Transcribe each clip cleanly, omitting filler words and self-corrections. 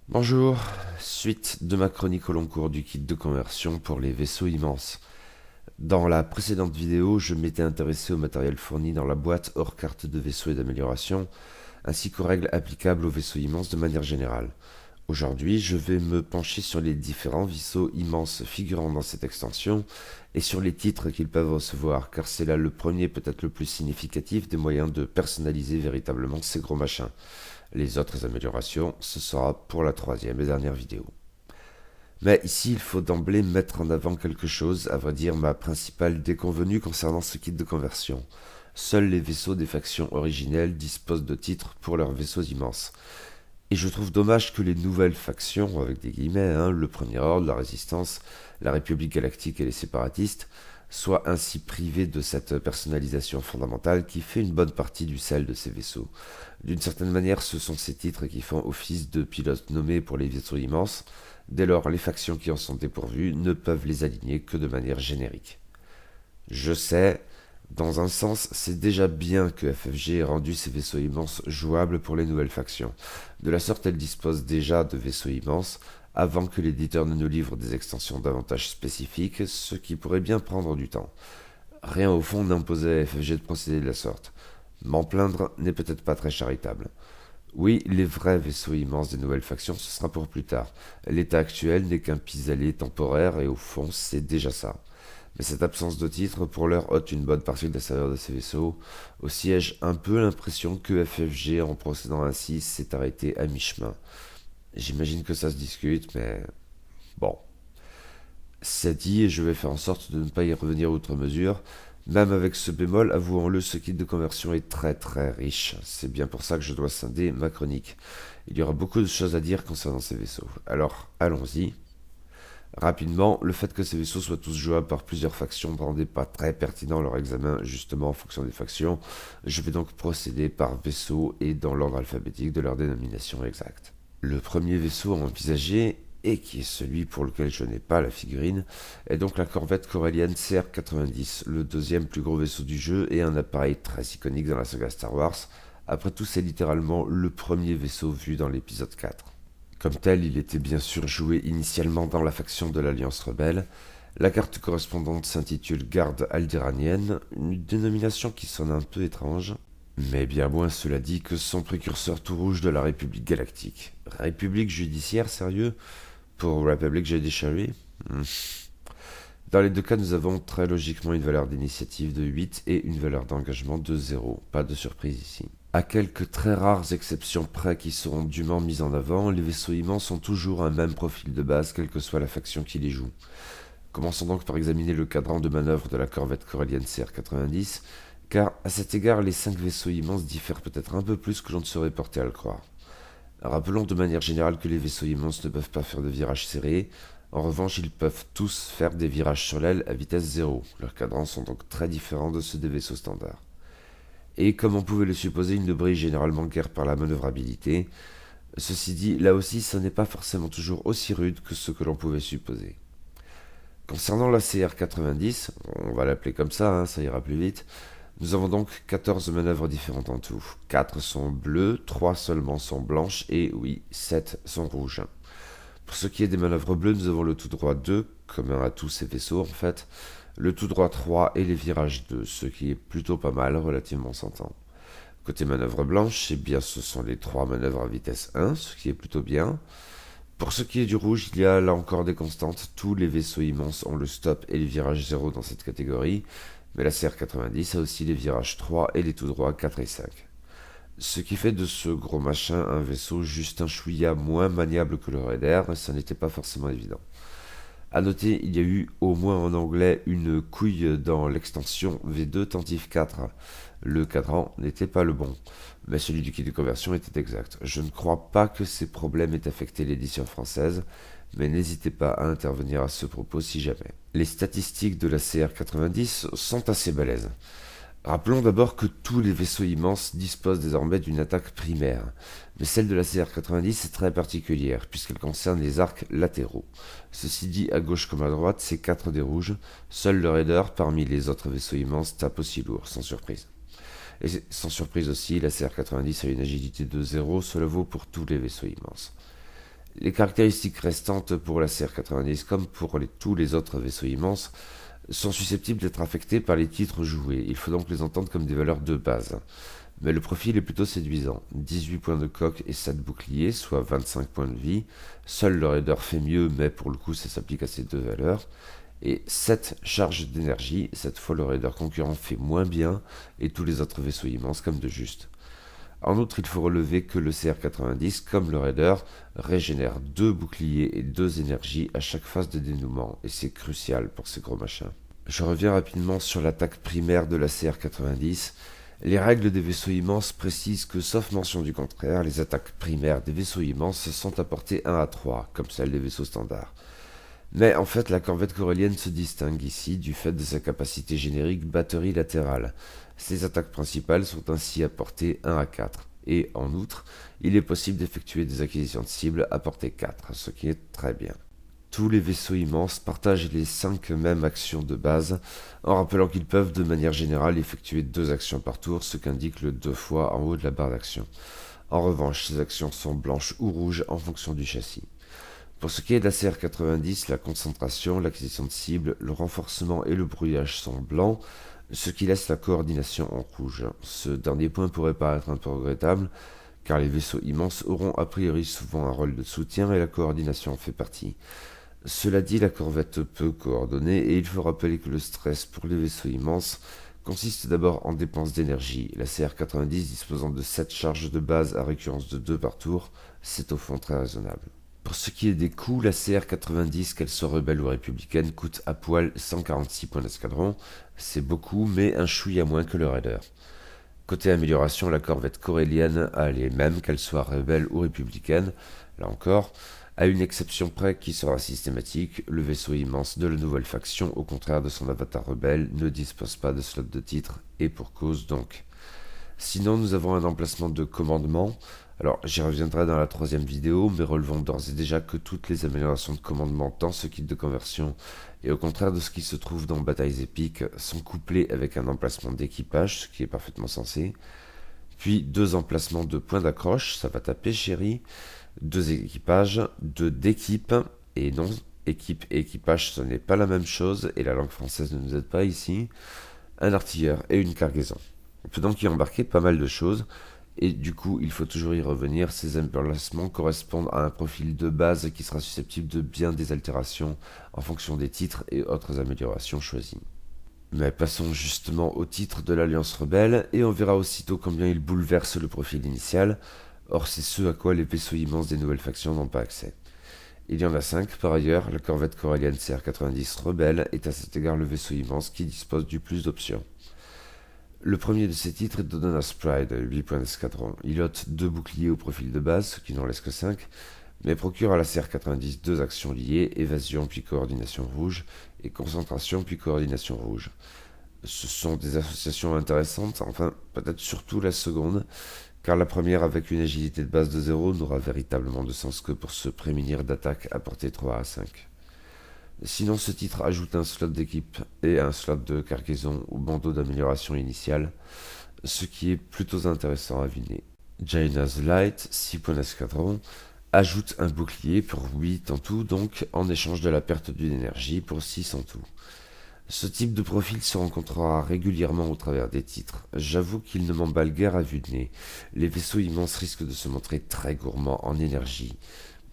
Bonjour, suite de ma chronique au long cours du kit de conversion pour les vaisseaux immenses. Dans la précédente vidéo, je m'étais intéressé au matériel fourni dans la boîte hors carte de vaisseau et d'amélioration, ainsi qu'aux règles applicables aux vaisseaux immenses de manière générale. Aujourd'hui, je vais me pencher sur les différents vaisseaux immenses figurant dans cette extension et sur les titres qu'ils peuvent recevoir, car c'est là le premier, peut-être le plus significatif des moyens de personnaliser véritablement ces gros machins. Les autres améliorations, ce sera pour la troisième et dernière vidéo. Mais ici, il faut d'emblée mettre en avant quelque chose, à vrai dire ma principale déconvenue concernant ce kit de conversion. Seuls les vaisseaux des factions originelles disposent de titres pour leurs vaisseaux immenses. Et je trouve dommage que les nouvelles factions, avec des guillemets, le Premier Ordre, la Résistance, la République Galactique et les séparatistes, soient ainsi privés de cette personnalisation fondamentale qui fait une bonne partie du sel de ces vaisseaux. D'une certaine manière, ce sont ces titres qui font office de pilotes nommés pour les vaisseaux immenses. Dès lors, les factions qui en sont dépourvues ne peuvent les aligner que de manière générique. Je sais, dans un sens, c'est déjà bien que FFG ait rendu ces vaisseaux immenses jouables pour les nouvelles factions. De la sorte, elle dispose déjà de vaisseaux immenses avant que l'éditeur ne nous livre des extensions davantage spécifiques, ce qui pourrait bien prendre du temps. Rien au fond n'imposait à FFG de procéder de la sorte. M'en plaindre n'est peut-être pas très charitable. Oui, les vrais vaisseaux immenses des nouvelles factions, ce sera pour plus tard. L'état actuel n'est qu'un pis-aller temporaire et au fond, c'est déjà ça. Mais cette absence de titre, pour l'heure, ôte une bonne partie de la saveur de ces vaisseaux. Aussi ai-je un peu l'impression que FFG, en procédant ainsi, s'est arrêté à mi-chemin. J'imagine que ça se discute, mais bon. C'est dit et je vais faire en sorte de ne pas y revenir outre mesure. Même avec ce bémol, avouons-le, ce kit de conversion est très très riche. C'est bien pour ça que je dois scinder ma chronique. Il y aura beaucoup de choses à dire concernant ces vaisseaux. Alors, allons-y. Rapidement, le fait que ces vaisseaux soient tous jouables par plusieurs factions ne rendait pas très pertinent leur examen, justement en fonction des factions. Je vais donc procéder par vaisseau et dans l'ordre alphabétique de leur dénomination exacte. Le premier vaisseau envisagé, et qui est celui pour lequel je n'ai pas la figurine, est donc la corvette corellienne CR-90, le deuxième plus gros vaisseau du jeu et un appareil très iconique dans la saga Star Wars. Après tout, c'est littéralement le premier vaisseau vu dans l'épisode 4. Comme tel, il était bien sûr joué initialement dans la faction de l'Alliance Rebelle. La carte correspondante s'intitule Garde Aldéranienne, une dénomination qui sonne un peu étrange, mais bien moins cela dit que son précurseur tout rouge de la République Galactique. République judiciaire, sérieux? Pour Republic Judiciary? Dans les deux cas, nous avons très logiquement une valeur d'initiative de 8 et une valeur d'engagement de 0. Pas de surprise ici. À quelques très rares exceptions près qui seront dûment mises en avant, les vaisseaux immenses ont toujours un même profil de base, quelle que soit la faction qui les joue. Commençons donc par examiner le cadran de manœuvre de la corvette corellienne CR-90, car à cet égard, les 5 vaisseaux immenses diffèrent peut-être un peu plus que l'on ne serait porté à le croire. Rappelons de manière générale que les vaisseaux immenses ne peuvent pas faire de virages serrés. En revanche, ils peuvent tous faire des virages sur l'aile à vitesse 0. Leurs cadrans sont donc très différents de ceux des vaisseaux standards. Et comme on pouvait le supposer, ils ne brillent généralement guère par la manœuvrabilité. Ceci dit, là aussi, ce n'est pas forcément toujours aussi rude que ce que l'on pouvait supposer. Concernant la CR-90, on va l'appeler comme ça, ça ira plus vite, nous avons donc 14 manœuvres différentes en tout. 4 sont bleues, 3 seulement sont blanches et oui, 7 sont rouges. Pour ce qui est des manœuvres bleues, nous avons le tout droit 2, commun à tous ces vaisseaux en fait, le tout droit 3 et les virages 2, ce qui est plutôt pas mal, relativement s'entend. Côté manœuvre blanche, eh bien ce sont les 3 manœuvres à vitesse 1, ce qui est plutôt bien. Pour ce qui est du rouge, il y a là encore des constantes, tous les vaisseaux immenses ont le stop et les virages 0 dans cette catégorie, mais la CR-90 a aussi les virages 3 et les tout droits 4 et 5. Ce qui fait de ce gros machin un vaisseau juste un chouïa moins maniable que le Raider, ça n'était pas forcément évident. A noter, il y a eu, au moins en anglais, une couille dans l'extension V2 Tentif 4. Le cadran n'était pas le bon, mais celui du kit de conversion était exact. Je ne crois pas que ces problèmes aient affecté l'édition française, mais n'hésitez pas à intervenir à ce propos si jamais. Les statistiques de la CR-90 sont assez balèzes. Rappelons d'abord que tous les vaisseaux immenses disposent désormais d'une attaque primaire, mais celle de la CR-90 est très particulière puisqu'elle concerne les arcs latéraux. Ceci dit, à gauche comme à droite, c'est 4 des rouges, seul le Raider parmi les autres vaisseaux immenses tape aussi lourd, sans surprise. Et sans surprise aussi, la CR-90 a une agilité de 0, cela vaut pour tous les vaisseaux immenses. Les caractéristiques restantes pour la CR-90 comme pour tous les autres vaisseaux immenses sont susceptibles d'être affectées par les titres joués. Il faut donc les entendre comme des valeurs de base. Mais le profil est plutôt séduisant. 18 points de coque et 7 boucliers, soit 25 points de vie. Seul le raider fait mieux, mais pour le coup ça s'applique à ces deux valeurs. Et 7 charges d'énergie, cette fois le raider concurrent fait moins bien, et tous les autres vaisseaux immenses comme de juste. En outre, il faut relever que le CR-90, comme le raider, régénère 2 boucliers et 2 énergies à chaque phase de dénouement, et c'est crucial pour ces gros machins. Je reviens rapidement sur l'attaque primaire de la CR-90. Les règles des vaisseaux immenses précisent que, sauf mention du contraire, les attaques primaires des vaisseaux immenses sont à portée 1 à 3, comme celles des vaisseaux standards. Mais en fait, la corvette corellienne se distingue ici du fait de sa capacité générique batterie latérale. Ses attaques principales sont ainsi à portée 1 à 4. Et en outre, il est possible d'effectuer des acquisitions de cibles à portée 4, ce qui est très bien. Tous les vaisseaux immenses partagent les 5 mêmes actions de base, en rappelant qu'ils peuvent de manière générale effectuer 2 actions par tour, ce qu'indique le 2 fois en haut de la barre d'action. En revanche, ces actions sont blanches ou rouges en fonction du châssis. Pour ce qui est de la CR-90, la concentration, l'acquisition de cibles, le renforcement et le brouillage sont blancs, ce qui laisse la coordination en rouge. Ce dernier point pourrait paraître un peu regrettable, car les vaisseaux immenses auront a priori souvent un rôle de soutien et la coordination en fait partie. Cela dit, la corvette peut coordonner et il faut rappeler que le stress pour les vaisseaux immenses consiste d'abord en dépenses d'énergie. La CR-90 disposant de 7 charges de base à récurrence de 2 par tour, c'est au fond très raisonnable. Pour ce qui est des coûts, la CR-90, qu'elle soit rebelle ou républicaine, coûte à poil 146 points d'escadron. C'est beaucoup, mais un chouïa moins que le raider. Côté amélioration, la corvette corellienne a les mêmes, qu'elle soit rebelle ou républicaine. Là encore, à une exception près qui sera systématique, le vaisseau immense de la nouvelle faction, au contraire de son avatar rebelle, ne dispose pas de slot de titre, et pour cause donc. Sinon, nous avons un emplacement de commandement. Alors, j'y reviendrai dans la troisième vidéo, mais relevons d'ores et déjà que toutes les améliorations de commandement dans ce kit de conversion, et au contraire de ce qui se trouve dans Batailles épiques, sont couplées avec un emplacement d'équipage, ce qui est parfaitement sensé. Puis 2 emplacements de points d'accroche, ça va taper chérie. 2 équipages, 2 d'équipe, et non, équipe et équipage ce n'est pas la même chose, et la langue française ne nous aide pas ici. Un artilleur et une cargaison. On peut donc y embarquer pas mal de choses, et du coup il faut toujours y revenir. Ces emplacements correspondent à un profil de base qui sera susceptible de bien des altérations en fonction des titres et autres améliorations choisies. Mais passons justement au titre de l'Alliance Rebelle, et on verra aussitôt combien il bouleverse le profil initial. Or c'est ce à quoi les vaisseaux immenses des nouvelles factions n'ont pas accès. Il y en a 5 par ailleurs, la corvette corellienne CR-90 Rebelle est à cet égard le vaisseau immense qui dispose du plus d'options. Le premier de ces titres est Dodona's Pride, 8 points d'escadron. Il ôte 2 boucliers au profil de base, ce qui n'en laisse que 5, mais procure à la CR-90 2 actions liées, évasion puis coordination rouge, et concentration puis coordination rouge. Ce sont des associations intéressantes, enfin peut-être surtout la seconde, car la première avec une agilité de base de 0 n'aura véritablement de sens que pour se prémunir d'attaques à portée 3 à 5. Sinon, ce titre ajoute un slot d'équipe et un slot de cargaison au bandeau d'amélioration initiale, ce qui est plutôt intéressant à viner. Jaina's Light, 6 points d'escadron, ajoute un bouclier pour 8 en tout, donc en échange de la perte d'une énergie pour 6 en tout. Ce type de profil se rencontrera régulièrement au travers des titres. J'avoue qu'il ne m'emballe guère à vue de nez. Les vaisseaux immenses risquent de se montrer très gourmands en énergie.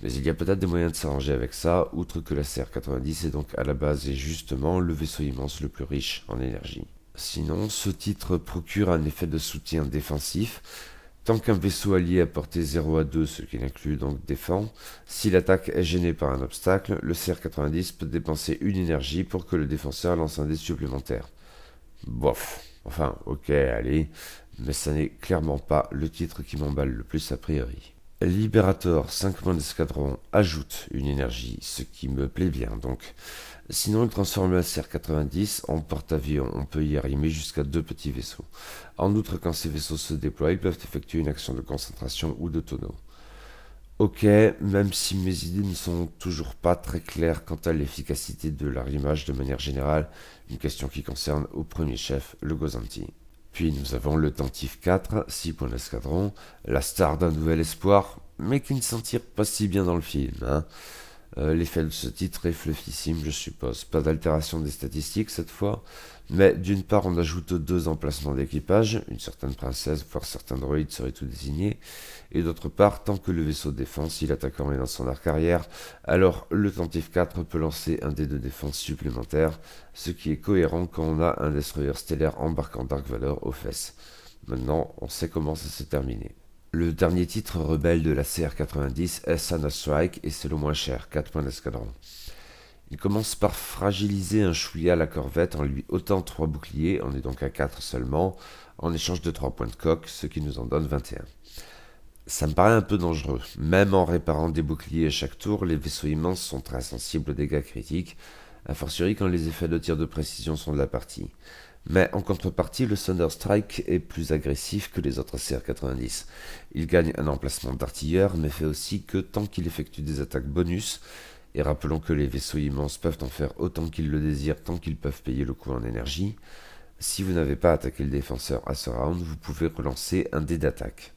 Mais il y a peut-être des moyens de s'arranger avec ça, outre que la CR-90 est donc à la base et justement le vaisseau immense le plus riche en énergie. Sinon, ce titre procure un effet de soutien défensif. Tant qu'un vaisseau allié à portée 0 à 2, ce qui inclut donc défend, si l'attaque est gênée par un obstacle, le CR-90 peut dépenser une énergie pour que le défenseur lance un dé supplémentaire. Bof, enfin ok, allez, mais ça n'est clairement pas le titre qui m'emballe le plus a priori. Liberator, 5 points d'escadron, ajoute une énergie, ce qui me plaît bien donc. Sinon, il transforme la CR-90 en porte-avions. On peut y arrimer jusqu'à 2 petits vaisseaux. En outre, quand ces vaisseaux se déploient, ils peuvent effectuer une action de concentration ou de tonneau. Ok, même si mes idées ne sont toujours pas très claires quant à l'efficacité de l'arrimage de manière générale, une question qui concerne au premier chef le Gozanti. Puis nous avons le Tantive 4, 6 points d'escadron, la star d'un nouvel espoir, mais qui ne s'en tire pas si bien dans le film, hein. L'effet de ce titre est fluffissime, je suppose. Pas d'altération des statistiques cette fois, mais d'une part on ajoute 2 emplacements d'équipage, une certaine princesse, voire certains droïdes seraient tout désignés, et d'autre part, tant que le vaisseau défend, si l'attaquant est dans son arc arrière, alors le Tantive 4 peut lancer un dé de défense supplémentaire, ce qui est cohérent quand on a un destroyer stellaire embarquant Dark Vador aux fesses. Maintenant, on sait comment ça s'est terminé. Le dernier titre rebelle de la CR90 est Thunder Strike et c'est le moins cher, 4 points d'escadron. Il commence par fragiliser un chouïa la corvette en lui ôtant 3 boucliers, on est donc à 4 seulement, en échange de 3 points de coque, ce qui nous en donne 21. Ça me paraît un peu dangereux. Même en réparant des boucliers à chaque tour, les vaisseaux immenses sont très sensibles aux dégâts critiques, a fortiori quand les effets de tir de précision sont de la partie. Mais en contrepartie, le Thunder Strike est plus agressif que les autres CR90. Il gagne un emplacement d'artilleur, mais fait aussi que tant qu'il effectue des attaques bonus, et rappelons que les vaisseaux immenses peuvent en faire autant qu'ils le désirent tant qu'ils peuvent payer le coût en énergie, si vous n'avez pas attaqué le défenseur à ce round, vous pouvez relancer un dé d'attaque.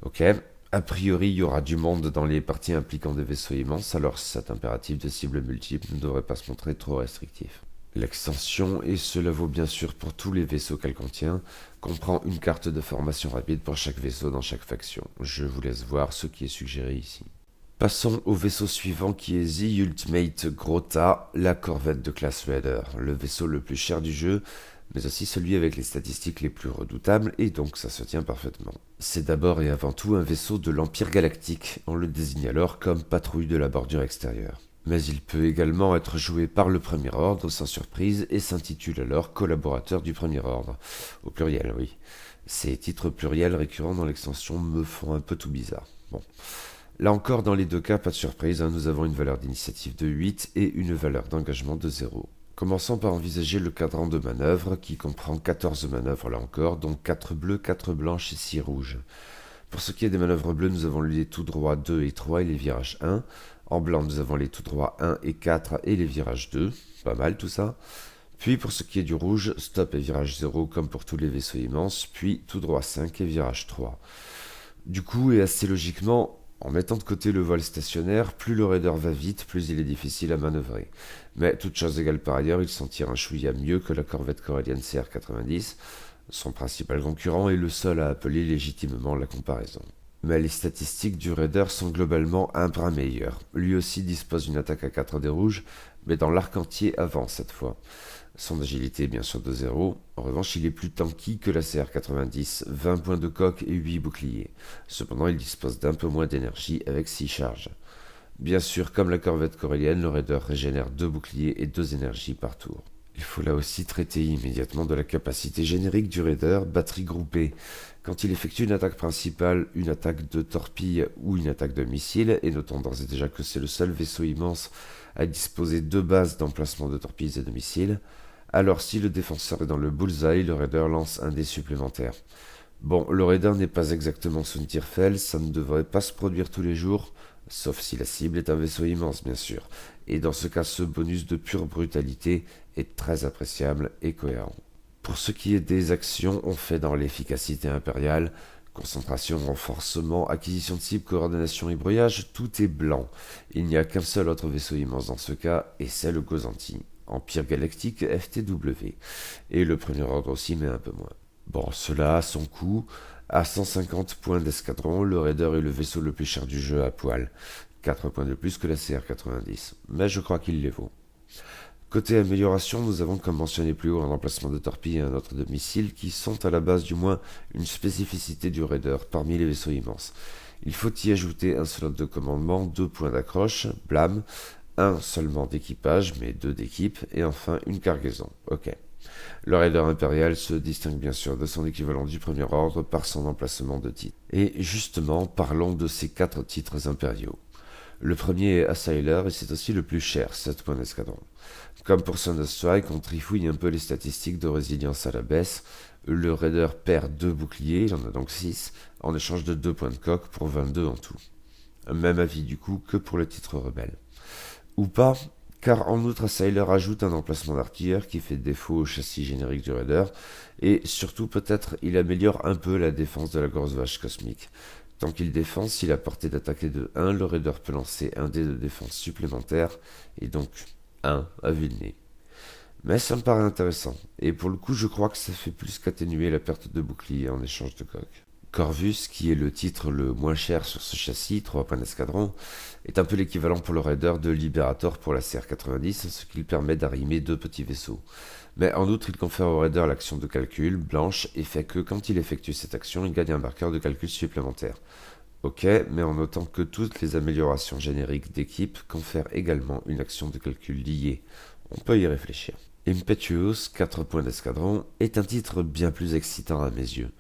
Ok, a priori il y aura du monde dans les parties impliquant des vaisseaux immenses, alors cet impératif de cible multiple ne devrait pas se montrer trop restrictif. L'extension, et cela vaut bien sûr pour tous les vaisseaux qu'elle contient, comprend une carte de formation rapide pour chaque vaisseau dans chaque faction. Je vous laisse voir ce qui est suggéré ici. Passons au vaisseau suivant qui est The Ultimate Grota, la corvette de classe Raider, le vaisseau le plus cher du jeu, mais aussi celui avec les statistiques les plus redoutables, et donc ça se tient parfaitement. C'est d'abord et avant tout un vaisseau de l'Empire Galactique, on le désigne alors comme patrouille de la bordure extérieure. Mais il peut également être joué par le Premier Ordre sans surprise et s'intitule alors collaborateur du Premier Ordre, au pluriel oui. Ces titres pluriels récurrents dans l'extension me font un peu tout bizarre. Bon. Là encore, dans les deux cas, pas de surprise, nous avons une valeur d'initiative de 8 et une valeur d'engagement de 0. Commençons par envisager le cadran de manœuvre qui comprend 14 manœuvres là encore, dont 4 bleues, 4 blanches et 6 rouges. Pour ce qui est des manœuvres bleues, nous avons les tout droits 2 et 3 et les virages 1. En blanc, nous avons les tout droits 1 et 4 et les virages 2. Pas mal tout ça. Puis pour ce qui est du rouge, stop et virage 0 comme pour tous les vaisseaux immenses, puis tout droit 5 et virage 3. Du coup, et assez logiquement, en mettant de côté le vol stationnaire, plus le raider va vite, plus il est difficile à manœuvrer. Mais toute chose égale par ailleurs, il s'en tire un chouïa mieux que la corvette corélienne CR90. Son principal concurrent est le seul à appeler légitimement la comparaison. Mais les statistiques du raider sont globalement un brin meilleures. Lui aussi dispose d'une attaque à 4 dés rouges, mais dans l'arc entier avant cette fois. Son agilité est bien sûr de 0. En revanche, il est plus tanky que la CR90, 20 points de coque et 8 boucliers. Cependant, il dispose d'un peu moins d'énergie avec 6 charges. Bien sûr, comme la corvette corélienne, le raider régénère 2 boucliers et 2 énergies par tour. Il faut là aussi traiter immédiatement de la capacité générique du raider, batterie groupée. Quand il effectue une attaque principale, une attaque de torpille ou une attaque de missile, et notons d'ores et déjà que c'est le seul vaisseau immense à disposer de bases d'emplacement de torpilles et de missiles, alors si le défenseur est dans le bullseye, le raider lance un dé supplémentaire. Bon, le raider n'est pas exactement son tir-fel, ça ne devrait pas se produire tous les jours, sauf si la cible est un vaisseau immense bien sûr, et dans ce cas ce bonus de pure brutalité est très appréciable et cohérent. Pour ce qui est des actions, on fait dans l'efficacité impériale, concentration, renforcement, acquisition de cible, coordination et brouillage, tout est blanc. Il n'y a qu'un seul autre vaisseau immense dans ce cas, et c'est le Gozanti, Empire Galactique FTW, et le Premier Ordre aussi, mais un peu moins. Bon, cela a son coût. À 150 points d'escadron, le raider est le vaisseau le plus cher du jeu à poil. 4 points de plus que la CR90, mais je crois qu'il les vaut. Côté amélioration, nous avons comme mentionné plus haut un emplacement de torpille et un autre de missile qui sont à la base du moins une spécificité du raider parmi les vaisseaux immenses. Il faut y ajouter un slot de commandement, 2 points d'accroche, blâme, un seulement d'équipage mais 2 d'équipe et enfin une cargaison. Ok. Le raider impérial se distingue bien sûr de son équivalent du premier ordre par son emplacement de titre. Et justement, parlons de ces 4 titres impériaux. Le premier est Assailer et c'est aussi le plus cher, 7 points d'escadron. Comme pour Thunder Strike, on trifouille un peu les statistiques de résilience à la baisse. Le raider perd 2 boucliers, il en a donc 6, en échange de 2 points de coque pour 22 en tout. Même avis du coup que pour le titre rebelle. Ou pas, car en outre Assailer ajoute un emplacement d'artilleur qui fait défaut au châssis générique du raider, et surtout peut-être il améliore un peu la défense de la grosse vache cosmique. Tant qu'il défend, si la portée d'attaque est de 1, le raider peut lancer un dé de défense supplémentaire, et donc 1 à vue de nez. Mais ça me paraît intéressant, et pour le coup je crois que ça fait plus qu'atténuer la perte de bouclier en échange de coque. Corvus, qui est le titre le moins cher sur ce châssis, 3 points d'escadron, est un peu l'équivalent pour le raider de Liberator pour la CR90, ce qui lui permet d'arrimer 2 petits vaisseaux. Mais en outre, il confère au raider l'action de calcul, blanche, et fait que quand il effectue cette action, il gagne un marqueur de calcul supplémentaire. Ok, mais en notant que toutes les améliorations génériques d'équipe confèrent également une action de calcul liée. On peut y réfléchir. Impetuous, 4 points d'escadron, est un titre bien plus excitant à mes yeux.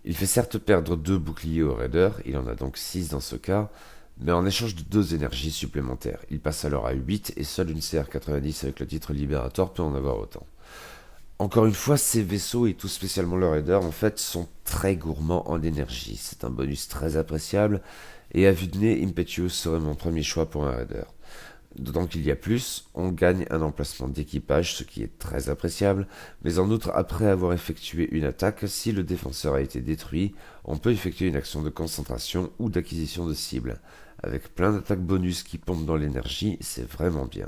Il fait certes perdre 2 boucliers au raider, il en a donc 6 dans ce cas, mais en échange de 2 énergies supplémentaires. Il passe alors à 8 et seule une CR90 avec le titre Liberator peut en avoir autant. Encore une fois, ces vaisseaux, et tout spécialement le raider, en fait, sont très gourmands en énergie. C'est un bonus très appréciable, et à vue de nez, Impetuous serait mon premier choix pour un raider. D'autant qu'il y a plus, on gagne un emplacement d'équipage, ce qui est très appréciable, mais en outre, après avoir effectué une attaque, si le défenseur a été détruit, on peut effectuer une action de concentration ou d'acquisition de cible. Avec plein d'attaques bonus qui pompent dans l'énergie, c'est vraiment bien.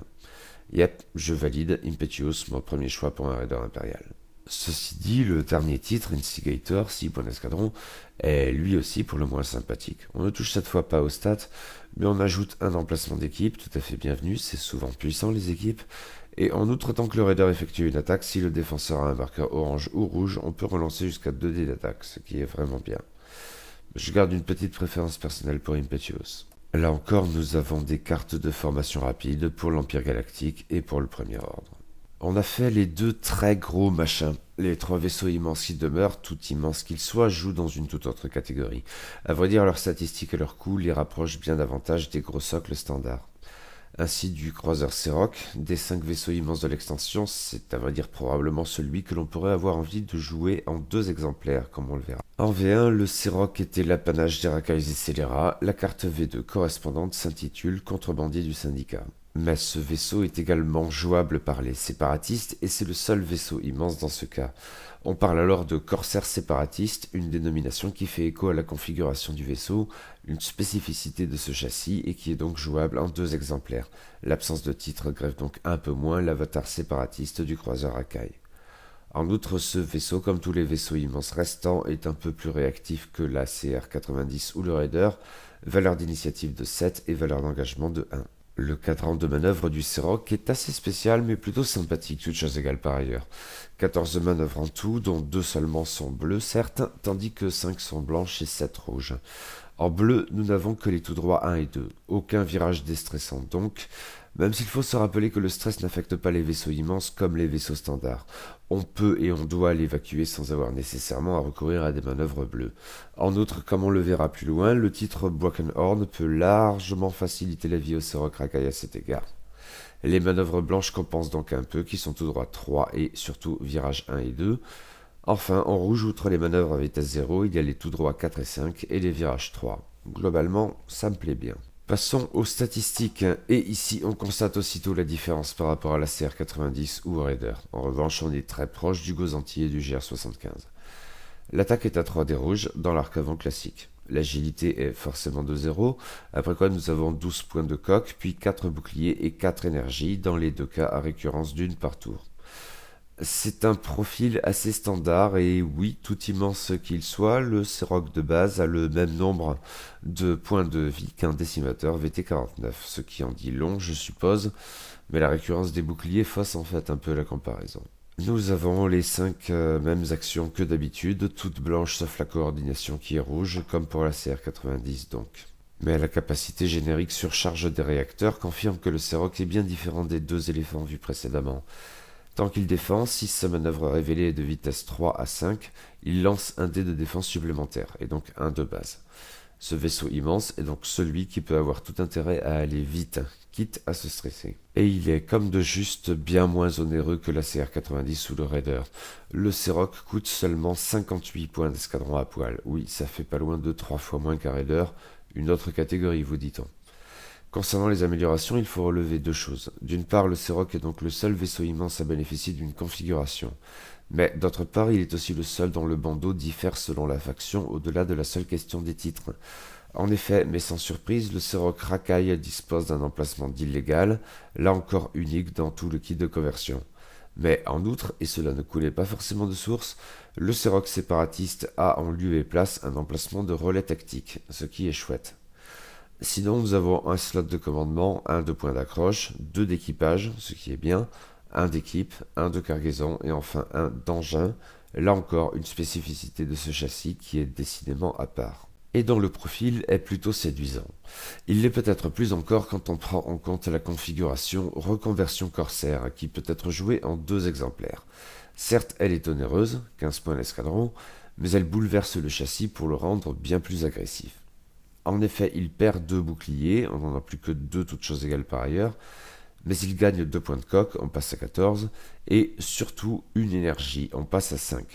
Yep, je valide, Impetuous, mon premier choix pour un raider impérial. Ceci dit, le dernier titre, Instigator, 6 points d'escadron, est lui aussi pour le moins sympathique. On ne touche cette fois pas aux stats, mais on ajoute un emplacement d'équipe, tout à fait bienvenu, c'est souvent puissant les équipes, et en outre, tant que le raider effectue une attaque, si le défenseur a un marqueur orange ou rouge, on peut relancer jusqu'à 2 dés d'attaque, ce qui est vraiment bien. Je garde une petite préférence personnelle pour Impetuous. Là encore, nous avons des cartes de formation rapide pour l'Empire Galactique et pour le Premier Ordre. On a fait les 2 très gros machins. Les 3 vaisseaux immenses qui demeurent, tout immenses qu'ils soient, jouent dans une toute autre catégorie. À vrai dire, leurs statistiques et leurs coûts les rapprochent bien davantage des gros socles standards. Ainsi, du croiseur Serok, des 5 vaisseaux immenses de l'extension, c'est à vrai dire probablement celui que l'on pourrait avoir envie de jouer en 2 exemplaires, comme on le verra. En V1, le Serok était l'apanage des Rakai et Scélérat, la carte V2 correspondante s'intitule Contrebandier du syndicat. Mais ce vaisseau est également jouable par les séparatistes et c'est le seul vaisseau immense dans ce cas. On parle alors de corsaire séparatiste, une dénomination qui fait écho à la configuration du vaisseau, une spécificité de ce châssis et qui est donc jouable en 2 exemplaires. L'absence de titre grève donc un peu moins l'avatar séparatiste du croiseur Rakai. En outre, ce vaisseau, comme tous les vaisseaux immenses restants, est un peu plus réactif que la CR90 ou le Raider, valeur d'initiative de 7 et valeur d'engagement de 1. Le cadran de manœuvre du Serok est assez spécial mais plutôt sympathique, toutes choses égales par ailleurs. 14 manœuvres en tout, dont 2 seulement sont bleues certes, tandis que 5 sont blanches et 7 rouges. En bleu, nous n'avons que les tout droits 1 et 2, aucun virage déstressant donc, même s'il faut se rappeler que le stress n'affecte pas les vaisseaux immenses comme les vaisseaux standards. On peut et on doit l'évacuer sans avoir nécessairement à recourir à des manœuvres bleues. En outre, comme on le verra plus loin, le titre Broken Horn peut largement faciliter la vie au Serok Rakai à cet égard. Les manœuvres blanches compensent donc un peu, qui sont tout droit 3 et surtout virage 1 et 2. Enfin, en rouge, outre les manœuvres à vitesse 0, il y a les tout droits 4 et 5 et les virages 3. Globalement, ça me plaît bien. Passons aux statistiques, et ici on constate aussitôt la différence par rapport à la CR90 ou au Raider. En revanche, on est très proche du Gozanti et du GR75. L'attaque est à 3 dés rouges dans l'arc avant classique. L'agilité est forcément de 0, après quoi nous avons 12 points de coque, puis 4 boucliers et 4 énergies, dans les 2 cas à récurrence d'une par tour. C'est un profil assez standard et oui, tout immense qu'il soit, le Serok de base a le même nombre de points de vie qu'un décimateur VT49, ce qui en dit long je suppose, mais la récurrence des boucliers fausse en fait un peu la comparaison. Nous avons les 5 mêmes actions que d'habitude, toutes blanches sauf la coordination qui est rouge, comme pour la CR90 donc. Mais la capacité générique surcharge des réacteurs confirme que le Serok est bien différent des 2 éléphants vus précédemment. Tant qu'il défend, si sa manœuvre révélée est de vitesse 3 à 5, il lance un dé de défense supplémentaire, et donc un de base. Ce vaisseau immense est donc celui qui peut avoir tout intérêt à aller vite, quitte à se stresser. Et il est comme de juste bien moins onéreux que la CR90 ou le Raider. Le Serok coûte seulement 58 points d'escadron à poil. Oui, ça fait pas loin de 3 fois moins qu'un Raider, une autre catégorie vous dit-on. Concernant les améliorations, il faut relever 2 choses. D'une part, le Serok est donc le seul vaisseau immense à bénéficier d'une configuration. Mais d'autre part, il est aussi le seul dont le bandeau diffère selon la faction au-delà de la seule question des titres. En effet, mais sans surprise, le Seroc Rakai dispose d'un emplacement d'illégal, là encore unique dans tout le kit de conversion. Mais en outre, et cela ne coulait pas forcément de source, le Seroc séparatiste a en lieu et place un emplacement de relais tactique, ce qui est chouette. Sinon, nous avons un slot de commandement, un de point d'accroche, deux d'équipage, ce qui est bien, un d'équipe, un de cargaison et enfin un d'engin, là encore une spécificité de ce châssis qui est décidément à part. Et dont le profil est plutôt séduisant. Il l'est peut-être plus encore quand on prend en compte la configuration reconversion corsaire qui peut être jouée en deux exemplaires. Certes, elle est onéreuse, 15 points l'escadron, mais elle bouleverse le châssis pour le rendre bien plus agressif. En effet, il perd deux boucliers, on n'en a plus que deux toutes choses égales par ailleurs, mais il gagne 2 points de coque, on passe à 14, et surtout une énergie, on passe à 5.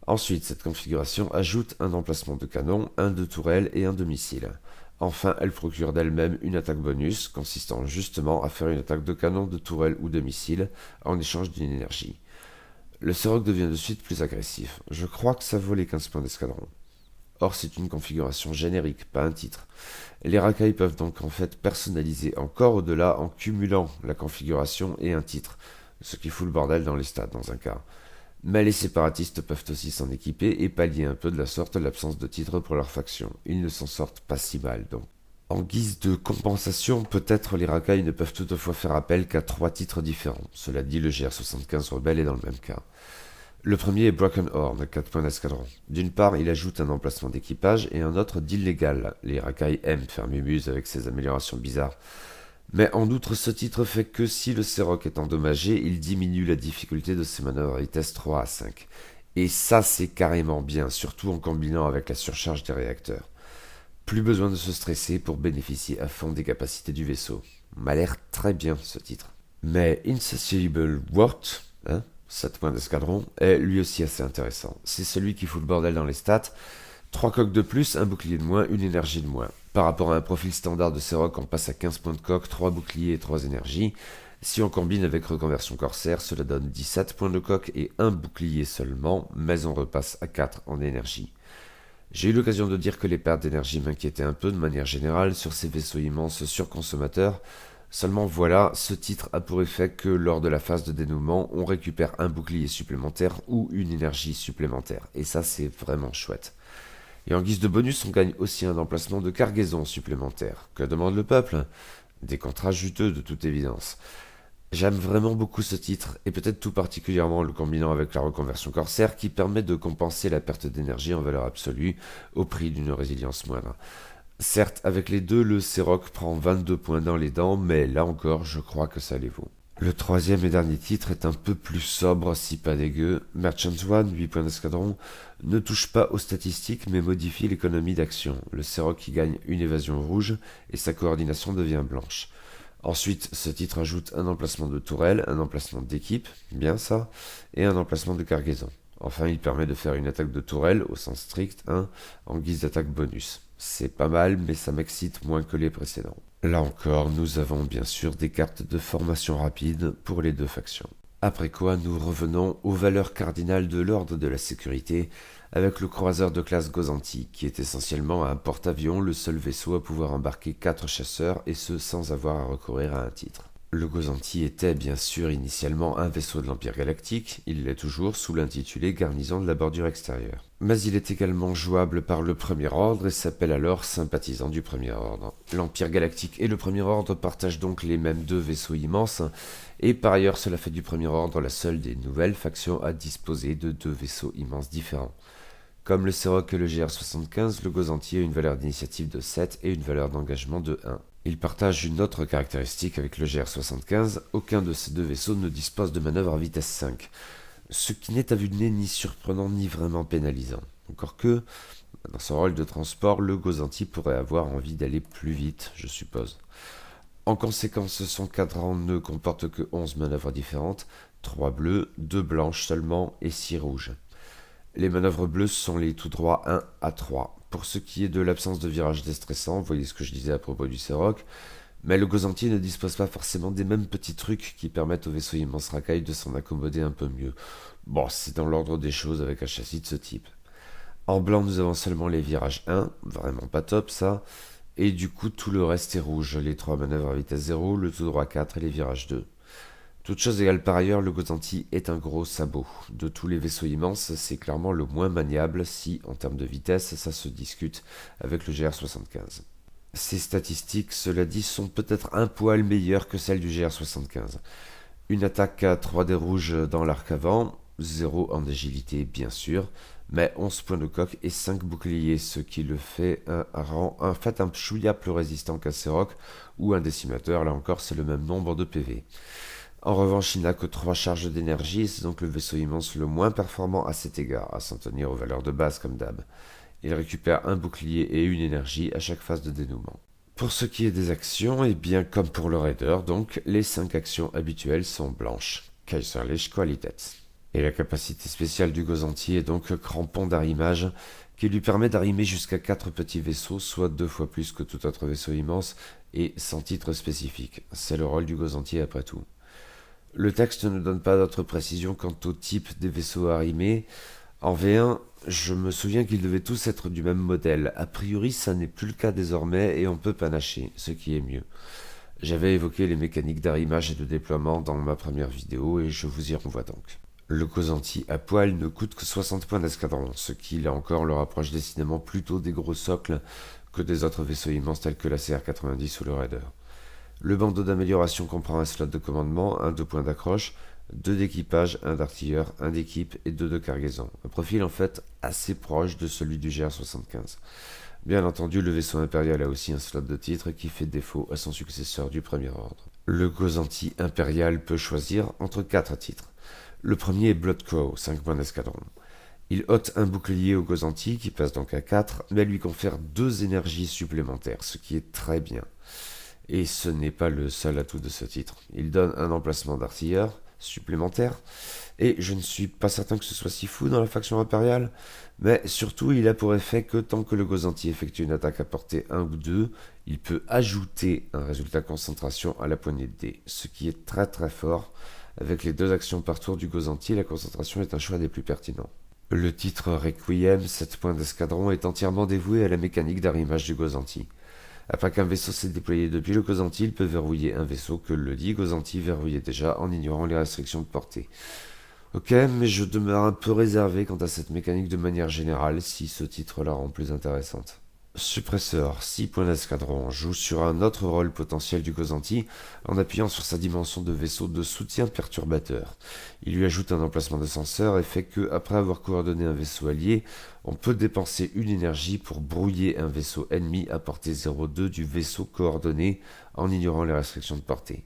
Ensuite, cette configuration ajoute un emplacement de canon, un de tourelle et un de missile. Enfin, elle procure d'elle-même une attaque bonus, consistant justement à faire une attaque de canon, de tourelle ou de missile, en échange d'une énergie. Le Seroc devient de suite plus agressif. Je crois que ça vaut les 15 points d'escadron. Or, c'est une configuration générique, pas un titre. Les racailles peuvent donc en fait personnaliser encore au-delà en cumulant la configuration et un titre, ce qui fout le bordel dans les stats dans un cas. Mais les séparatistes peuvent aussi s'en équiper et pallier un peu de la sorte l'absence de titre pour leur faction. Ils ne s'en sortent pas si mal donc. En guise de compensation, peut-être les racailles ne peuvent toutefois faire appel qu'à 3 titres différents. Cela dit, le GR75 Rebelle est dans le même cas. Le premier est Broken Horn, 4 points d'escadron. D'une part, il ajoute un emplacement d'équipage et un autre d'illégal. Les racailles aiment faire mumuse avec ces améliorations bizarres. Mais en outre, ce titre fait que si le Seroc est endommagé, il diminue la difficulté de ses manœuvres à vitesse 3 à 5. Et ça, c'est carrément bien, surtout en combinant avec la surcharge des réacteurs. Plus besoin de se stresser pour bénéficier à fond des capacités du vaisseau. M'a l'air très bien ce titre. Mais Insatiable Wart, 7 points d'escadron, est lui aussi assez intéressant. C'est celui qui fout le bordel dans les stats. 3 coques de plus, un bouclier de moins, une énergie de moins. Par rapport à un profil standard de Seroc, on passe à 15 points de coque, 3 boucliers et 3 énergies. Si on combine avec reconversion corsaire, cela donne 17 points de coque et un bouclier seulement, mais on repasse à 4 en énergie. J'ai eu l'occasion de dire que les pertes d'énergie m'inquiétaient un peu de manière générale sur ces vaisseaux immenses surconsommateurs. Seulement voilà, ce titre a pour effet que lors de la phase de dénouement, on récupère un bouclier supplémentaire ou une énergie supplémentaire. Et ça, c'est vraiment chouette. Et en guise de bonus, on gagne aussi un emplacement de cargaison supplémentaire. Que demande le peuple? Des contrats juteux de toute évidence. J'aime vraiment beaucoup ce titre, et peut-être tout particulièrement le combinant avec la reconversion corsaire qui permet de compenser la perte d'énergie en valeur absolue au prix d'une résilience moindre. Certes, avec les deux, le Seroc prend 22 points dans les dents, mais là encore, je crois que ça les vaut. Le troisième et dernier titre est un peu plus sobre, si pas dégueu. Merchant One, 8 points d'escadron, ne touche pas aux statistiques mais modifie l'économie d'action. Le Seroc qui gagne une évasion rouge et sa coordination devient blanche. Ensuite, ce titre ajoute un emplacement de tourelle, un emplacement d'équipe, bien ça, et un emplacement de cargaison. Enfin, il permet de faire une attaque de tourelle, au sens strict, en guise d'attaque bonus. C'est pas mal, mais ça m'excite moins que les précédents. Là encore, nous avons bien sûr des cartes de formation rapide pour les deux factions. Après quoi, nous revenons aux valeurs cardinales de l'ordre de la sécurité, avec le croiseur de classe Gozanti, qui est essentiellement un porte-avions, le seul vaisseau à pouvoir embarquer 4 chasseurs, et ce sans avoir à recourir à un titre. Le Gozanti était bien sûr initialement un vaisseau de l'Empire Galactique, il l'est toujours sous l'intitulé Garnison de la bordure extérieure. Mais il est également jouable par le Premier Ordre et s'appelle alors Sympathisant du Premier Ordre. L'Empire Galactique et le Premier Ordre partagent donc les mêmes deux vaisseaux immenses, et par ailleurs cela fait du Premier Ordre la seule des nouvelles factions à disposer de deux vaisseaux immenses différents. Comme le Seroc et le GR75, le Gozanti a une valeur d'initiative de 7 et une valeur d'engagement de 1. Il partage une autre caractéristique avec le GR75, aucun de ces deux vaisseaux ne dispose de manœuvre à vitesse 5, ce qui n'est à vue de nez ni surprenant ni vraiment pénalisant. Encore que, dans son rôle de transport, le Gozanti pourrait avoir envie d'aller plus vite, je suppose. En conséquence, son cadran ne comporte que 11 manœuvres différentes, 3 bleues, 2 blanches seulement et 6 rouges. Les manœuvres bleues sont les tout droits 1 à 3. Pour ce qui est de l'absence de virage déstressant, voyez ce que je disais à propos du Seroc, mais le Gozanti ne dispose pas forcément des mêmes petits trucs qui permettent au vaisseau immense racaille de s'en accommoder un peu mieux. Bon, c'est dans l'ordre des choses avec un châssis de ce type. En blanc, nous avons seulement les virages 1, vraiment pas top ça, et du coup tout le reste est rouge, les 3 manœuvres à vitesse 0, le tout droit 4 et les virages 2. Toute chose égale par ailleurs, le Gozanti est un gros sabot. De tous les vaisseaux immenses, c'est clairement le moins maniable si, en termes de vitesse, ça se discute avec le GR75. Ces statistiques, cela dit, sont peut-être un poil meilleures que celles du GR75. Une attaque à 3D rouge dans l'arc avant, 0 en agilité bien sûr, mais 11 points de coque et 5 boucliers, ce qui le fait un chouïa plus résistant qu'un Serok ou un décimateur, là encore c'est le même nombre de PV. En revanche, il n'a que 3 charges d'énergie, c'est donc le vaisseau immense le moins performant à cet égard, à s'en tenir aux valeurs de base comme d'hab. Il récupère un bouclier et une énergie à chaque phase de dénouement. Pour ce qui est des actions, et bien comme pour le Raider, donc, les 5 actions habituelles sont blanches. Kaiserliche Qualität. Et la capacité spéciale du Gozanti est donc crampon d'arrimage, qui lui permet d'arrimer jusqu'à 4 petits vaisseaux, soit 2 fois plus que tout autre vaisseau immense, et sans titre spécifique. C'est le rôle du Gozanti après tout. Le texte ne donne pas d'autres précisions quant au type des vaisseaux arrimés. En V1, je me souviens qu'ils devaient tous être du même modèle. A priori, ça n'est plus le cas désormais et on peut panacher, ce qui est mieux. J'avais évoqué les mécaniques d'arrimage et de déploiement dans ma première vidéo et je vous y renvoie donc. Le Gozanti à poil ne coûte que 60 points d'escadron, ce qui là encore le rapproche décidément plutôt des gros socles que des autres vaisseaux immenses tels que la CR-90 ou le Raider. Le bandeau d'amélioration comprend un slot de commandement, 2 points d'accroche, 2 d'équipage, 1 d'artilleur, 1 d'équipe et 2 de cargaison. Un profil en fait assez proche de celui du GR75. Bien entendu, le vaisseau impérial a aussi un slot de titre qui fait défaut à son successeur du premier ordre. Le Gozanti impérial peut choisir entre 4 titres. Le premier est Bloodcrow, 5 points d'escadron. Il ôte un bouclier au Gozanti qui passe donc à 4, mais lui confère 2 énergies supplémentaires, ce qui est très bien. Et ce n'est pas le seul atout de ce titre. Il donne un emplacement d'artilleur supplémentaire, et je ne suis pas certain que ce soit si fou dans la faction impériale, mais surtout il a pour effet que tant que le Gozanti effectue une attaque à portée 1 ou 2, il peut ajouter un résultat concentration à la poignée de dés, ce qui est très très fort. Avec les 2 actions par tour du Gozanti, la concentration est un choix des plus pertinents. Le titre Requiem, 7 points d'escadron, est entièrement dévoué à la mécanique d'arrimage du Gozanti. Après qu'un vaisseau s'est déployé depuis le Gozanti, il peut verrouiller un vaisseau que le dit Gozanti verrouillait déjà en ignorant les restrictions de portée. Ok, mais je demeure un peu réservé quant à cette mécanique de manière générale, si ce titre la rend plus intéressante. Suppresseur, 6 points d'escadron, joue sur un autre rôle potentiel du Gozanti en appuyant sur sa dimension de vaisseau de soutien perturbateur. Il lui ajoute un emplacement de senseur et fait que, après avoir coordonné un vaisseau allié, on peut dépenser une énergie pour brouiller un vaisseau ennemi à portée 0,2 du vaisseau coordonné en ignorant les restrictions de portée.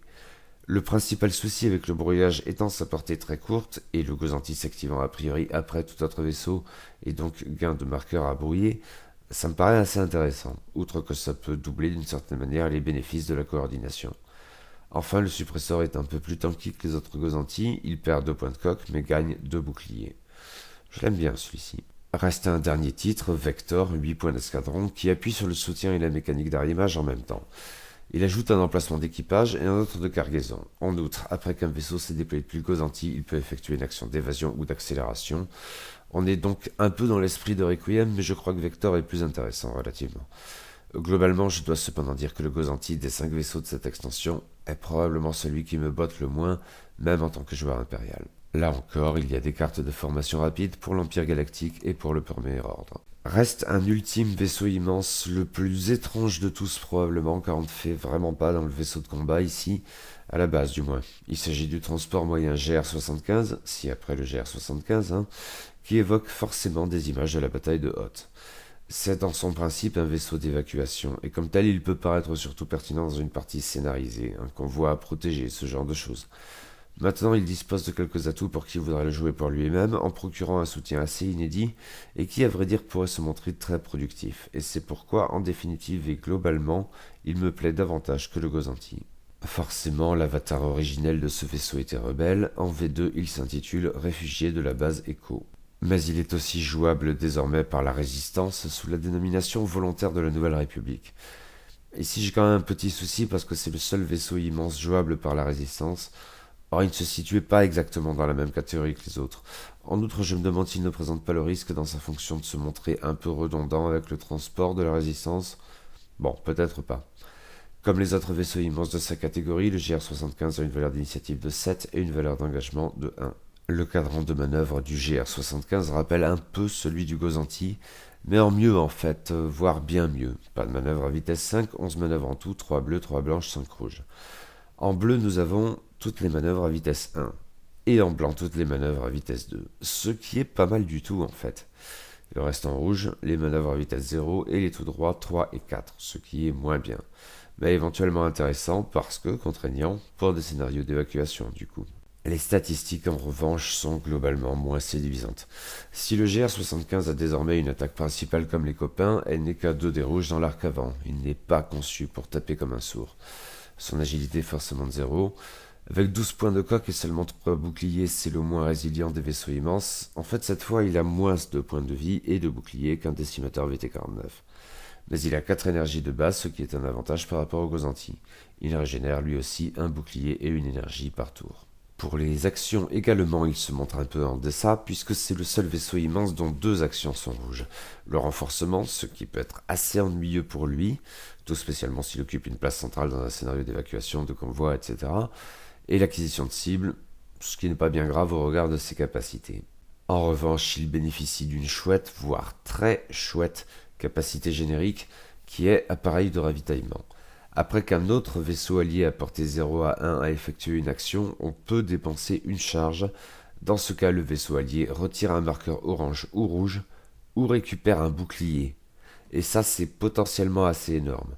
Le principal souci avec le brouillage étant sa portée très courte et le Gozanti s'activant a priori après tout autre vaisseau et donc gain de marqueur à brouiller, ça me paraît assez intéressant, outre que ça peut doubler d'une certaine manière les bénéfices de la coordination. Enfin, le suppresseur est un peu plus tanky que les autres Gozanti, il perd 2 points de coque mais gagne 2 boucliers. Je l'aime bien celui-ci. Reste un dernier titre, Vector, 8 points d'escadron, qui appuie sur le soutien et la mécanique d'arrimage en même temps. Il ajoute un emplacement d'équipage et un autre de cargaison. En outre, après qu'un vaisseau s'est déployé depuis le Gozanti, il peut effectuer une action d'évasion ou d'accélération. On est donc un peu dans l'esprit de Requiem, mais je crois que Vector est plus intéressant relativement. Globalement, je dois cependant dire que le Gozanti des 5 vaisseaux de cette extension est probablement celui qui me botte le moins, même en tant que joueur impérial. Là encore, il y a des cartes de formation rapide pour l'Empire Galactique et pour le Premier Ordre. Reste un ultime vaisseau immense, le plus étrange de tous probablement, car on ne fait vraiment pas dans le vaisseau de combat ici, à la base du moins. Il s'agit du transport moyen GR75, si après le GR75, qui évoque forcément des images de la bataille de Hoth. C'est dans son principe un vaisseau d'évacuation, et comme tel il peut paraître surtout pertinent dans une partie scénarisée, un convoi à protéger, ce genre de choses. Maintenant, il dispose de quelques atouts pour qui voudrait le jouer pour lui-même, en procurant un soutien assez inédit, et qui, à vrai dire, pourrait se montrer très productif. Et c'est pourquoi, en définitive et globalement, il me plaît davantage que le Gozanti. Forcément, l'avatar originel de ce vaisseau était rebelle. En V2, il s'intitule Réfugié de la base Echo. Mais il est aussi jouable désormais par la Résistance, sous la dénomination volontaire de la Nouvelle République. Ici, j'ai quand même un petit souci parce que c'est le seul vaisseau immense jouable par la Résistance. Or, il ne se situait pas exactement dans la même catégorie que les autres. En outre, je me demande s'il ne présente pas le risque dans sa fonction de se montrer un peu redondant avec le transport de la résistance. Bon, peut-être pas. Comme les autres vaisseaux immenses de sa catégorie, le GR-75 a une valeur d'initiative de 7 et une valeur d'engagement de 1. Le cadran de manœuvre du GR-75 rappelle un peu celui du Gozanti, mais en mieux en fait, voire bien mieux. Pas de manœuvre à vitesse 5, 11 manœuvres en tout, 3 bleues, 3 blanches, 5 rouges. En bleu, nous avons toutes les manœuvres à vitesse 1, et en blanc, toutes les manœuvres à vitesse 2, ce qui est pas mal du tout en fait. Le reste en rouge, les manœuvres à vitesse 0 et les tout droits 3 et 4, ce qui est moins bien. Mais éventuellement intéressant parce que contraignant pour des scénarios d'évacuation du coup. Les statistiques en revanche sont globalement moins séduisantes. Si le GR-75 a désormais une attaque principale comme les copains, elle n'est qu'à 2 des rouges dans l'arc avant. Il n'est pas conçu pour taper comme un sourd. Son agilité est forcément de 0. Avec 12 points de coque et seulement 3 boucliers, c'est le moins résilient des vaisseaux immenses. En fait, cette fois, il a moins de points de vie et de boucliers qu'un décimateur VT-49. Mais il a 4 énergies de base, ce qui est un avantage par rapport au Gozanti. Il régénère lui aussi un bouclier et une énergie par tour. Pour les actions également, il se montre un peu en deçà, puisque c'est le seul vaisseau immense dont 2 actions sont rouges. Le renforcement, ce qui peut être assez ennuyeux pour lui, tout spécialement s'il occupe une place centrale dans un scénario d'évacuation, de convoi, etc., et l'acquisition de cibles, ce qui n'est pas bien grave au regard de ses capacités. En revanche, il bénéficie d'une chouette, voire très chouette, capacité générique, qui est appareil de ravitaillement. Après qu'un autre vaisseau allié à portée 0 à 1 a effectué une action, on peut dépenser une charge. Dans ce cas, le vaisseau allié retire un marqueur orange ou rouge, ou récupère un bouclier. Et ça, c'est potentiellement assez énorme.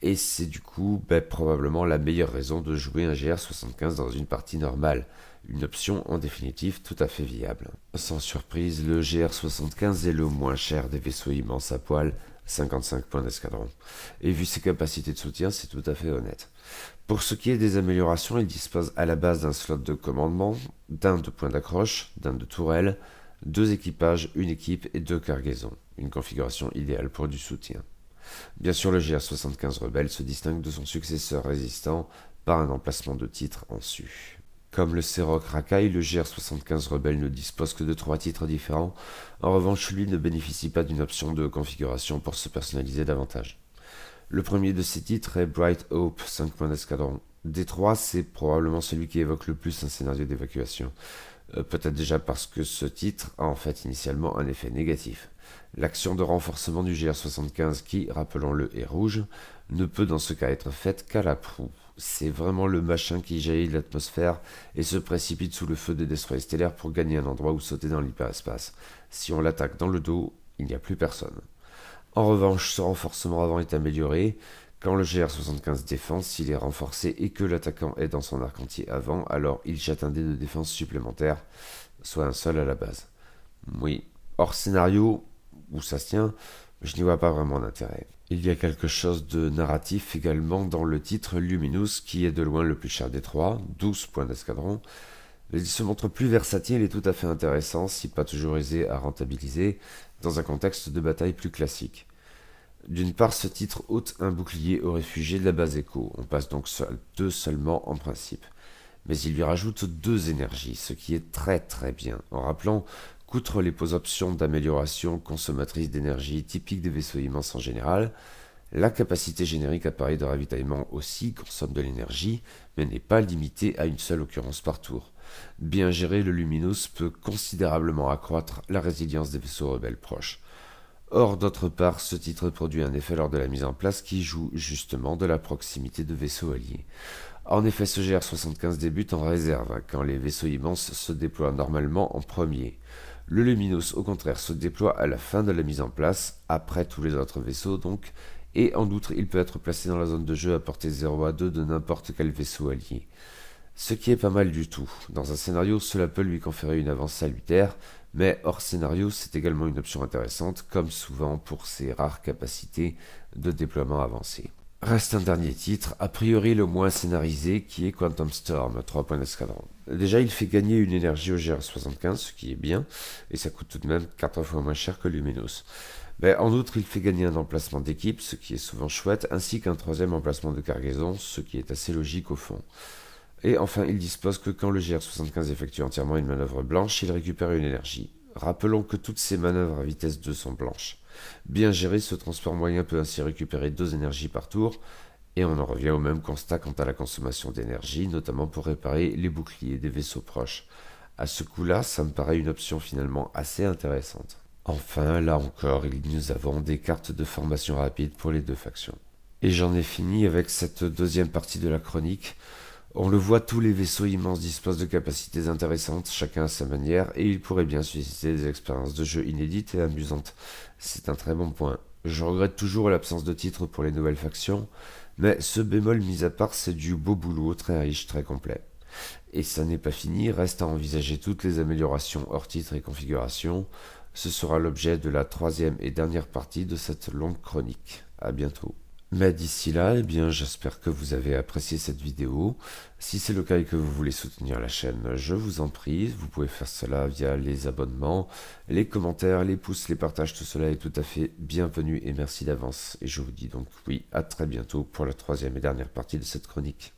Et c'est du coup probablement la meilleure raison de jouer un GR-75 dans une partie normale. Une option en définitive tout à fait viable. Sans surprise, le GR-75 est le moins cher des vaisseaux immenses à poil, 55 points d'escadron. Et vu ses capacités de soutien, c'est tout à fait honnête. Pour ce qui est des améliorations, il dispose à la base d'un slot de commandement, d'un de point d'accroche, d'un de tourelle, 2 équipages, une équipe et 2 cargaisons. Une configuration idéale pour du soutien. Bien sûr, le GR-75 Rebelle se distingue de son successeur résistant par un emplacement de titre en su. Comme le Serok Rakai, le GR-75 Rebelle ne dispose que de 3 titres différents. En revanche, lui ne bénéficie pas d'une option de configuration pour se personnaliser davantage. Le premier de ces titres est Bright Hope, 5 points d'escadron. Des 3, c'est probablement celui qui évoque le plus un scénario d'évacuation. Peut-être déjà parce que ce titre a en fait initialement un effet négatif. L'action de renforcement du GR-75 qui, rappelons-le, est rouge, ne peut dans ce cas être faite qu'à la proue. C'est vraiment le machin qui jaillit de l'atmosphère et se précipite sous le feu des destroyers stellaires pour gagner un endroit où sauter dans l'hyperespace. Si on l'attaque dans le dos, il n'y a plus personne. En revanche, ce renforcement avant est amélioré. Quand le GR-75 défend, s'il est renforcé et que l'attaquant est dans son arc entier avant, alors il jette un dé de défense supplémentaire, soit un seul à la base. Oui, hors scénario, où ça se tient, je n'y vois pas vraiment d'intérêt. Il y a quelque chose de narratif également dans le titre Luminous, qui est de loin le plus cher des 3, 12 points d'escadron. Il se montre plus versatile et tout à fait intéressant, si pas toujours aisé à rentabiliser, dans un contexte de bataille plus classique. D'une part, ce titre ôte un bouclier aux réfugiés de la base Echo, on passe donc à 2 seulement en principe. Mais il lui rajoute 2 énergies, ce qui est très très bien, en rappelant qu'outre les options d'amélioration consommatrices d'énergie typiques des vaisseaux immenses en général, la capacité générique appareil de ravitaillement aussi consomme de l'énergie, mais n'est pas limitée à une seule occurrence par tour. Bien géré, le Luminous peut considérablement accroître la résilience des vaisseaux rebelles proches. Or, d'autre part, ce titre produit un effet lors de la mise en place qui joue justement de la proximité de vaisseaux alliés. En effet, ce GR-75 débute en réserve, quand les vaisseaux immenses se déploient normalement en premier. Le Luminous, au contraire, se déploie à la fin de la mise en place, après tous les autres vaisseaux donc, et en outre, il peut être placé dans la zone de jeu à portée 0 à 2 de n'importe quel vaisseau allié. Ce qui est pas mal du tout. Dans un scénario, cela peut lui conférer une avance salutaire, mais hors scénario, c'est également une option intéressante, comme souvent pour ses rares capacités de déploiement avancé. Reste un dernier titre, a priori le moins scénarisé, qui est Quantum Storm, 3 points d'escadron. Déjà, il fait gagner une énergie au GR-75, ce qui est bien, et ça coûte tout de même 4 fois moins cher que Luminous. Mais en outre, il fait gagner un emplacement d'équipe, ce qui est souvent chouette, ainsi qu'un 3e emplacement de cargaison, ce qui est assez logique au fond. Et enfin, il dispose que quand le GR75 effectue entièrement une manœuvre blanche, il récupère une énergie. Rappelons que toutes ces manœuvres à vitesse 2 sont blanches. Bien géré, ce transport moyen peut ainsi récupérer 2 énergies par tour, et on en revient au même constat quant à la consommation d'énergie, notamment pour réparer les boucliers des vaisseaux proches. À ce coup-là, ça me paraît une option finalement assez intéressante. Enfin, là encore, nous avons des cartes de formation rapide pour les deux factions. Et j'en ai fini avec cette deuxième partie de la chronique. On le voit, tous les vaisseaux immenses disposent de capacités intéressantes, chacun à sa manière, et ils pourraient bien susciter des expériences de jeu inédites et amusantes. C'est un très bon point. Je regrette toujours l'absence de titres pour les nouvelles factions, mais ce bémol mis à part, c'est du beau boulot, très riche, très complet. Et ça n'est pas fini, reste à envisager toutes les améliorations hors titre et configuration. Ce sera l'objet de la troisième et dernière partie de cette longue chronique. À bientôt. Mais d'ici là, eh bien, j'espère que vous avez apprécié cette vidéo. Si c'est le cas et que vous voulez soutenir la chaîne, je vous en prie, vous pouvez faire cela via les abonnements, les commentaires, les pouces, les partages, tout cela est tout à fait bienvenu et merci d'avance. Et je vous dis donc oui, à très bientôt pour la troisième et dernière partie de cette chronique.